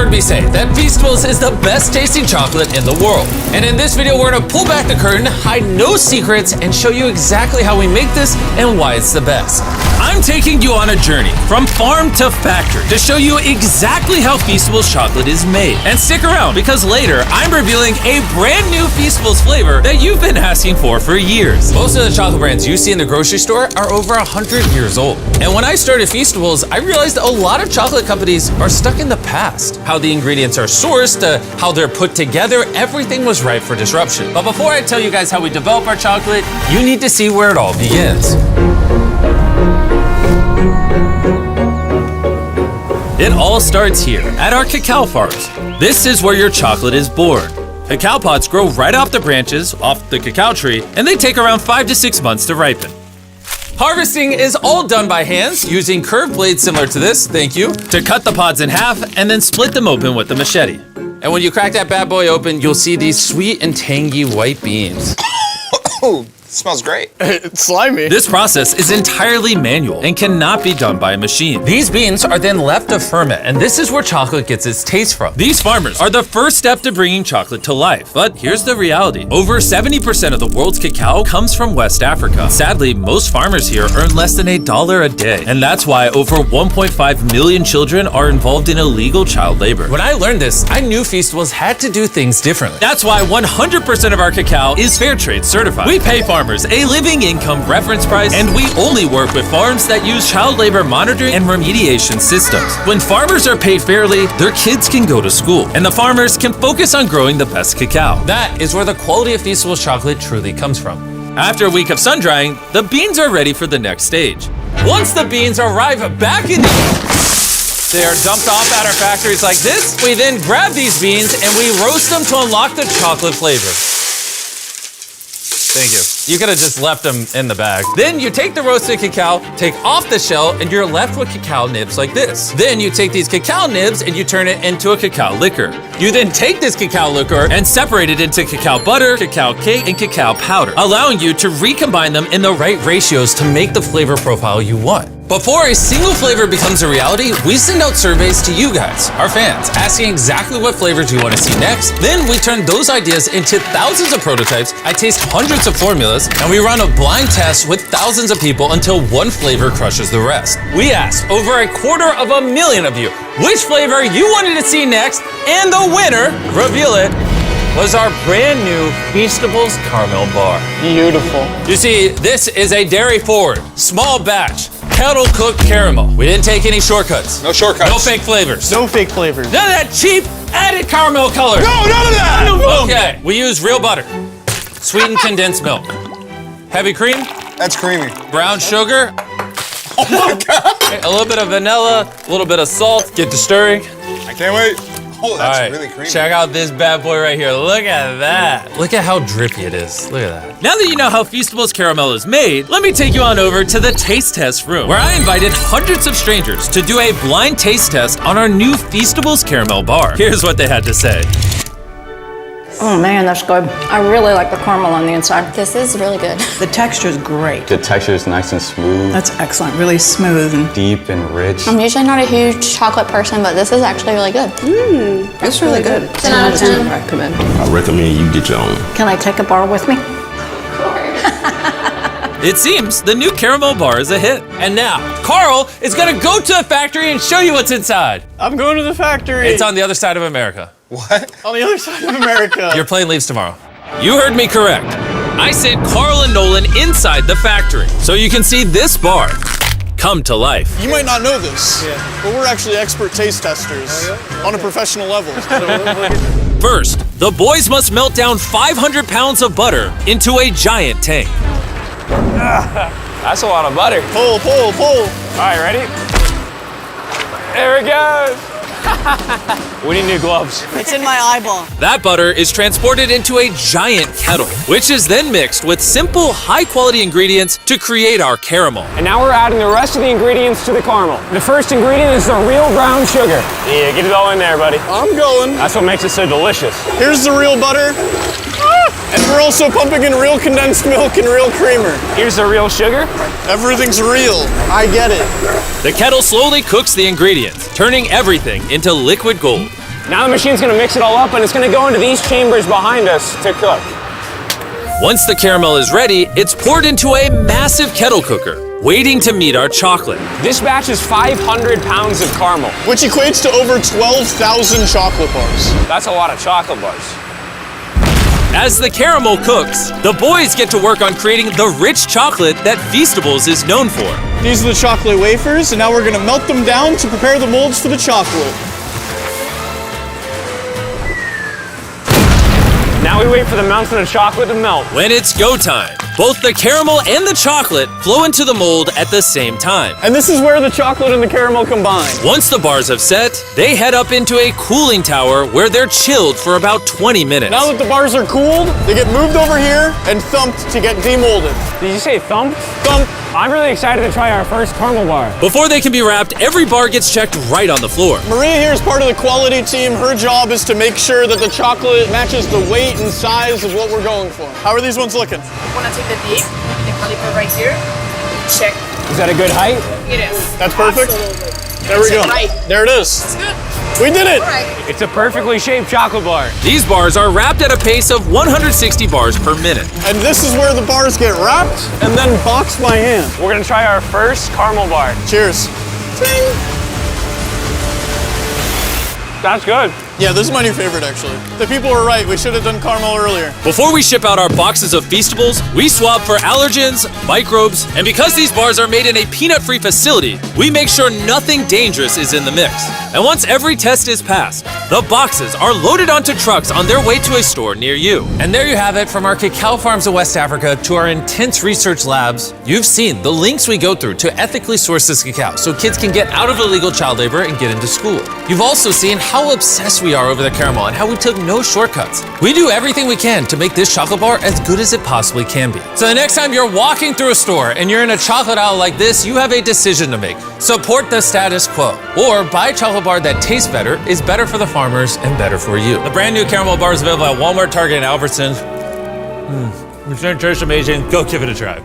heard me say that Feastables is the best tasting chocolate in the world. And in this video, we're gonna pull back the curtain, hide no secrets, and show you exactly how we make this and why it's the best. I'm taking you on a journey from farm to factory to show you exactly how Feastables chocolate is made. And stick around, because later I'm revealing a brand new Feastables flavor that you've been asking for years. Most of the chocolate brands you see in the grocery store are over 100 years old. And when I started Feastables, I realized that a lot of chocolate companies are stuck in the past. How the ingredients are sourced, how they're put together, everything was ripe for disruption. But before I tell you guys how we develop our chocolate, you need to see where it all begins. It all starts here, at our cacao farms. This is where your chocolate is born. Cacao pods grow right off the branches, off the cacao tree, and they take around 5 to 6 months to ripen. Harvesting is all done by hands, using curved blades similar to this, thank you, to cut the pods in half and then split them open with a machete. And when you crack that bad boy open, you'll see these sweet and tangy white beans. Oh, smells great. It's slimy. This process is entirely manual and cannot be done by a machine. These beans are then left to ferment, and this is where chocolate gets its taste from. These farmers are the first step to bringing chocolate to life. But here's the reality. Over 70% of the world's cacao comes from West Africa. Sadly, most farmers here earn less than $1 a day. And that's why over 1.5 million children are involved in illegal child labor. When I learned this, I knew Feastables had to do things differently. That's why 100% of our cacao is fair trade certified. We pay farmers a living income reference price, and we only work with farms that use child labor monitoring and remediation systems. When farmers are paid fairly, their kids can go to school, and the farmers can focus on growing the best cacao. That is where the quality of Feastables chocolate truly comes from. After a week of sun drying, the beans are ready for the next stage. Once the beans arrive back in they are dumped off at our factories like this. We then grab these beans and we roast them to unlock the chocolate flavor. Thank you. You could have just left them in the bag. Then you take the roasted cacao, take off the shell, and you're left with cacao nibs like this. Then you take these cacao nibs and you turn it into a cacao liquor. You then take this cacao liquor and separate it into cacao butter, cacao cake, and cacao powder, allowing you to recombine them in the right ratios to make the flavor profile you want. Before a single flavor becomes a reality, we send out surveys to you guys, our fans, asking exactly what flavors you want to see next. Then we turn those ideas into thousands of prototypes. I taste hundreds of formulas, and we run a blind test with thousands of people until one flavor crushes the rest. We asked over 250,000 of you which flavor you wanted to see next, and the winner, reveal it, was our brand new Feastables Caramel Bar. Beautiful. You see, this is a dairy-forward, small batch, kettle-cooked caramel. We didn't take any shortcuts. No shortcuts. No fake flavors. No fake flavors. None of that cheap added caramel color. No, none of that! Okay, we use real butter, sweetened condensed milk, heavy cream, That's creamy. brown sugar, Oh my God! a little bit of vanilla, a little bit of salt. Get to stirring. I can't wait. Oh, that's All right, really creamy. check out this bad boy right here. Look at that. Look at how drippy it is. Look at that. Now that you know how Feastables caramel is made, let me take you on over to the taste test room, where I invited hundreds of strangers to do a blind taste test on our new Feastables Caramel Bar. Here's what they had to say. Oh man, that's good. I really like the caramel on the inside. This is really good. The texture is great. The texture is nice and smooth, That's excellent, really smooth and deep and rich. I'm usually not a huge chocolate person, but this is actually really good. it's really good. 10 out of 10. I recommend. I recommend you get your own. Can I take a bar with me? It seems the new caramel bar is a hit. And now, Carl is gonna go to the factory and show you what's inside. I'm going to the factory. It's on the other side of America. What? On the other side of America. Your plane leaves tomorrow. You heard me correct. I sent Carl and Nolan inside the factory, so you can see this bar come to life. You might not know this, but we're actually expert taste testers on a professional level. First, the boys must melt down 500 pounds of butter into a giant tank. That's a lot of butter. Pull, pull, pull. All right, ready? There it goes. We need new gloves. It's in my eyeball. That butter is transported into a giant kettle, which is then mixed with simple, high-quality ingredients to create our caramel. And now we're adding the rest of the ingredients to the caramel. The first ingredient is the real brown sugar. Yeah, get it all in there, buddy. I'm going. That's what makes it so delicious. Here's the real butter. And we're also pumping in real condensed milk and real creamer. Here's the real sugar. Everything's real. I get it. The kettle slowly cooks the ingredients, turning everything into liquid gold. Now the machine's gonna mix it all up and it's gonna go into these chambers behind us to cook. Once the caramel is ready, it's poured into a massive kettle cooker, waiting to meet our chocolate. This batch is 500 pounds of caramel. Which equates to over 12,000 chocolate bars. That's a lot of chocolate bars. As the caramel cooks, the boys get to work on creating the rich chocolate that Feastables is known for. These are the chocolate wafers, and now we're gonna melt them down to prepare the molds for the chocolate. Now we wait for the mountain of chocolate to melt. When it's go time, both the caramel and the chocolate flow into the mold at the same time. And this is where the chocolate and the caramel combine. Once the bars have set, they head up into a cooling tower where they're chilled for about 20 minutes. Now that the bars are cooled, they get moved over here and thumped to get demolded. Did you say thump? Thump. I'm really excited to try our first caramel bar. Before they can be wrapped, every bar gets checked right on the floor. Maria here is part of the quality team. Her job is to make sure that the chocolate matches the weight and size of what we're going for. How are these ones looking? Want to take the dip, the caliper right here. Check. Is that a good height? It is. That's perfect. Absolutely. There we go. Right. There it is. It's good. We did it. All right. It's a perfectly shaped chocolate bar. These bars are wrapped at a pace of 160 bars per minute. And this is where the bars get wrapped and then boxed by hand. We're gonna try our first caramel bar. Cheers. That's good. Yeah, this is my new favorite, actually. The people were right. We should have done caramel earlier. Before we ship out our boxes of Feastables, we swab for allergens, microbes, and because these bars are made in a peanut-free facility, we make sure nothing dangerous is in the mix. And once every test is passed, the boxes are loaded onto trucks on their way to a store near you. And there you have it, from our cacao farms of West Africa to our intense research labs. You've seen the links we go through to ethically source this cacao so kids can get out of illegal child labor and get into school. You've also seen how obsessed we are over the caramel and how we took no shortcuts. We do everything we can to make this chocolate bar as good as it possibly can be. So the next time you're walking through a store and you're in a chocolate aisle like this, you have a decision to make. Support the status quo, or buy a chocolate bar that tastes better, is better for the farmers, and better for you. The brand new caramel bar is available at Walmart, Target, and Albertsons. It's gonna taste amazing. Go give it a try.